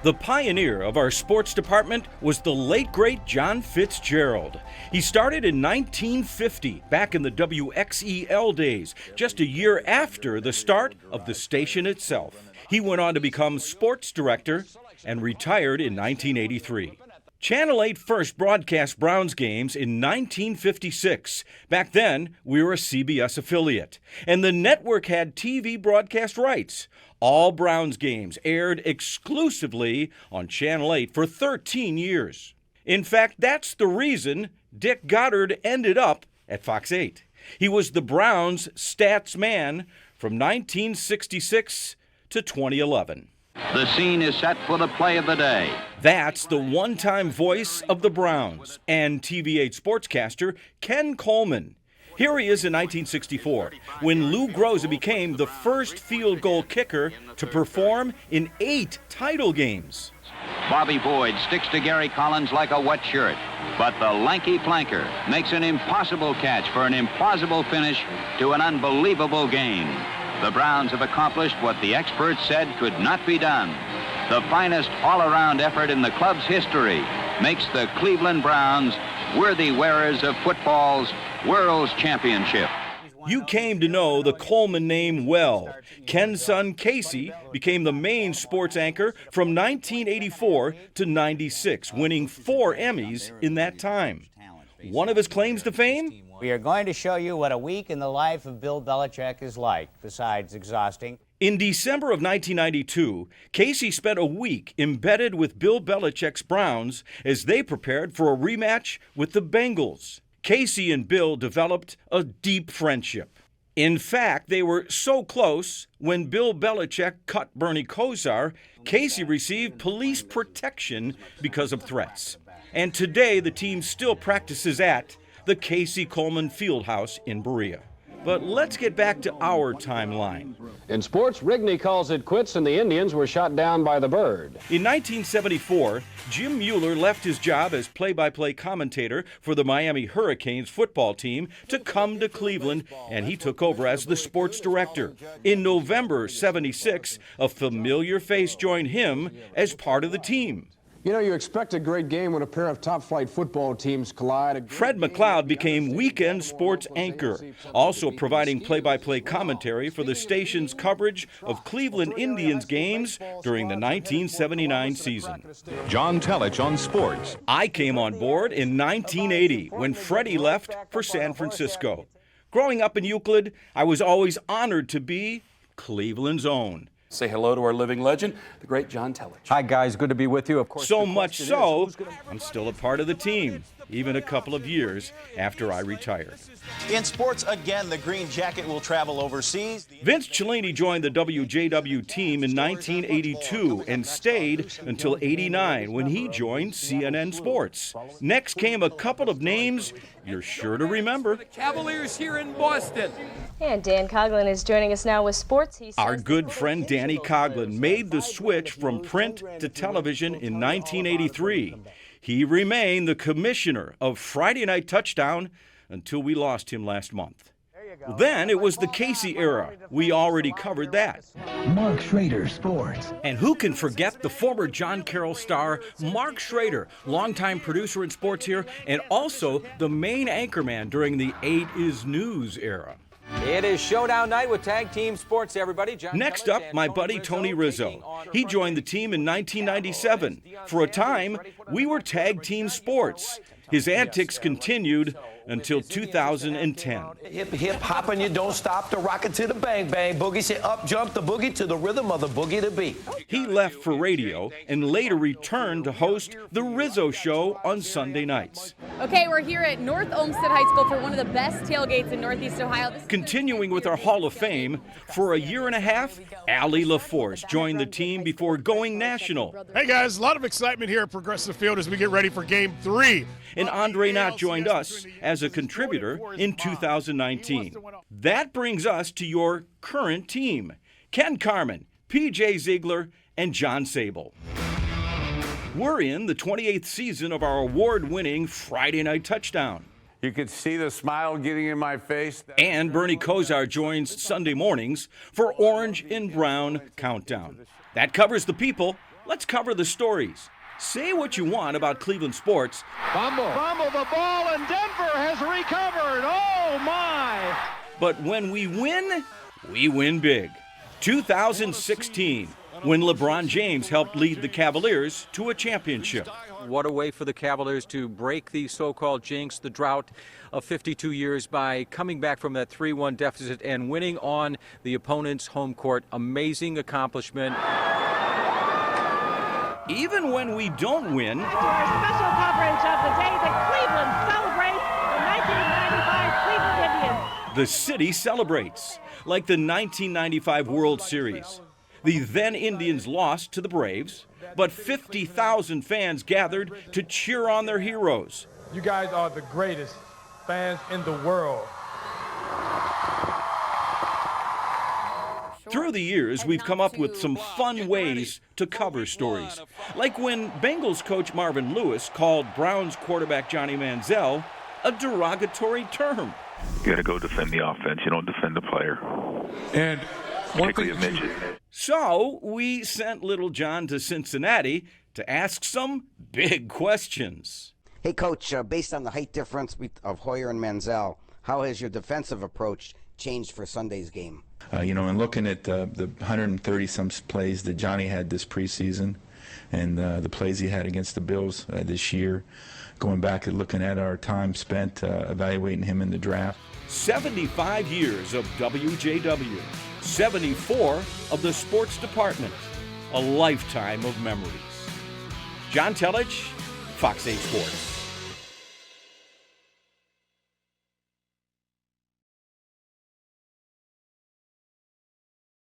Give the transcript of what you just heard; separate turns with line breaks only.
The pioneer of our sports department was the late, great John Fitzgerald. He started in 1950, back in the WXEL days, just a year after the start of the station itself. He went on to become sports director and retired in 1983. Channel 8 first broadcast Browns games in 1956. Back then, we were a CBS affiliate, and the network had TV broadcast rights. All Browns games aired exclusively on Channel 8 for 13 years. In fact, that's the reason Dick Goddard ended up at Fox 8. He was the Browns' stats man from 1966 to 2011.
The scene is set for the play of the day.
That's the one-time voice of the Browns and TV8 sportscaster Ken Coleman. Here he is in 1964, when Lou Groza became the first field goal kicker to perform in 8 title games.
Bobby Boyd sticks to Gary Collins like a wet shirt, but the lanky flanker makes an impossible catch for an implausible finish to an unbelievable game. The Browns have accomplished what the experts said could not be done. The finest all-around effort in the club's history makes the Cleveland Browns worthy wearers of football's World's Championship.
You came to know the Coleman name well. Ken's son Casey became the main sports anchor from 1984 to 96, winning 4 Emmys in that time. One of his claims to fame?
We are going to show you what a week in the life of Bill Belichick is like, besides exhausting.
In December of 1992, Casey spent a week embedded with Bill Belichick's Browns as they prepared for a rematch with the Bengals. Casey and Bill developed a deep friendship. In fact, they were so close, when Bill Belichick cut Bernie Kosar, Casey received police protection because of threats. And today, the team still practices at the Casey Coleman Fieldhouse in Berea. But let's get back to our timeline.
In sports, Rigney calls it quits and the Indians were shot down by the bird.
In 1974, Jim Mueller left his job as play-by-play commentator for the Miami Hurricanes football team to come to Cleveland, and he took over as the sports director. In November '76, a familiar face joined him as part of the team.
You know, you expect a great game when a pair of top-flight football teams collide.
Fred McLeod became weekend sports anchor, also providing play-by-play commentary for the station's coverage of Cleveland Indians games during the 1979 season.
John Telich on sports.
I came on board in 1980 when Freddie left for San Francisco. Growing up in Euclid, I was always honored to be Cleveland's own.
Say hello to our living legend, the great John Telich.
Hi, guys. Good to be with you. Of course.
So much so, I'm still a part of the team, even a couple of years after I retired.
In sports, again, the Green Jacket will travel overseas.
Vince Cellini joined the WJW team in 1982 and stayed until '89 when he joined CNN Sports. Next came a couple of names you're sure to remember.
The Cavaliers here in Boston.
And Dan Coughlin is joining us now with sports.
Our good friend Danny Coughlin made the switch from print to television in 1983. He remained the commissioner of Friday Night Touchdown until we lost him last month. Then it was the Casey era. We already covered that.
Mark Schrader, Sports.
And who can forget the former John Carroll star, Mark Schrader, longtime producer in sports here, and also the main anchorman during the 8 is News era.
It is showdown night with tag team sports, everybody.
Next up, my buddy Tony Rizzo. He joined the team in 1997. For a time, we were tag team sports. His antics continued until 2010.
Hip, hip, hop and you don't stop, the rocket to the bang, bang. Boogie say up, jump the boogie to the rhythm of the boogie to beat.
He left for radio and later returned to host The Rizzo Show on Sunday nights.
Okay, we're here at North Olmsted High School for one of the best tailgates in Northeast Ohio.
Continuing with our Hall of Fame, for a year and a half, Allie LaForce joined the team before going national.
Hey guys, a lot of excitement here at Progressive Field as we get ready for Game 3.
And Andre Knott joined us as a contributor in 2019. That brings us to your current team: Ken Carman, P.J. Ziegler, and John Sable. We're in the 28th season of our award-winning Friday Night Touchdown.
You could see the smile getting in my face.
And Bernie Kosar joins Sunday mornings for Orange and Brown Countdown. That covers the people. Let's cover the stories. Say what you want about Cleveland sports.
Fumble the ball, and Denver has recovered. Oh, my.
But when we win big. 2016, when LeBron James helped lead the Cavaliers to a championship.
What a way for the Cavaliers to break the so-called jinx, the drought of 52 years, by coming back from that 3-1 deficit and winning on the opponent's home court. Amazing accomplishment.
Even when we don't win,
To our special coverage of the day that Cleveland celebrates the 1995 Cleveland Indians.
the city celebrates, like the 1995 World Series. The then Indians lost to the Braves, but 50,000 fans gathered to cheer on their heroes.
You guys are the greatest fans in the world.
Through the years, we've come up with some fun ways to cover stories, like when Bengals coach Marvin Lewis called Browns quarterback Johnny Manziel a derogatory term.
You got to go defend the offense. You don't defend the player.
And
particularly a midget.
So we sent little John to Cincinnati to ask some big questions.
Hey, Coach, based on the height difference of Hoyer and Manziel, how has your defensive approach changed for Sunday's game?
And looking at the 130-some plays that Johnny had this preseason and the plays he had against the Bills this year, going back and looking at our time spent evaluating him in the draft.
75 years of WJW, 74 of the sports department, a lifetime of memories. John Telich, Fox 8 Sports.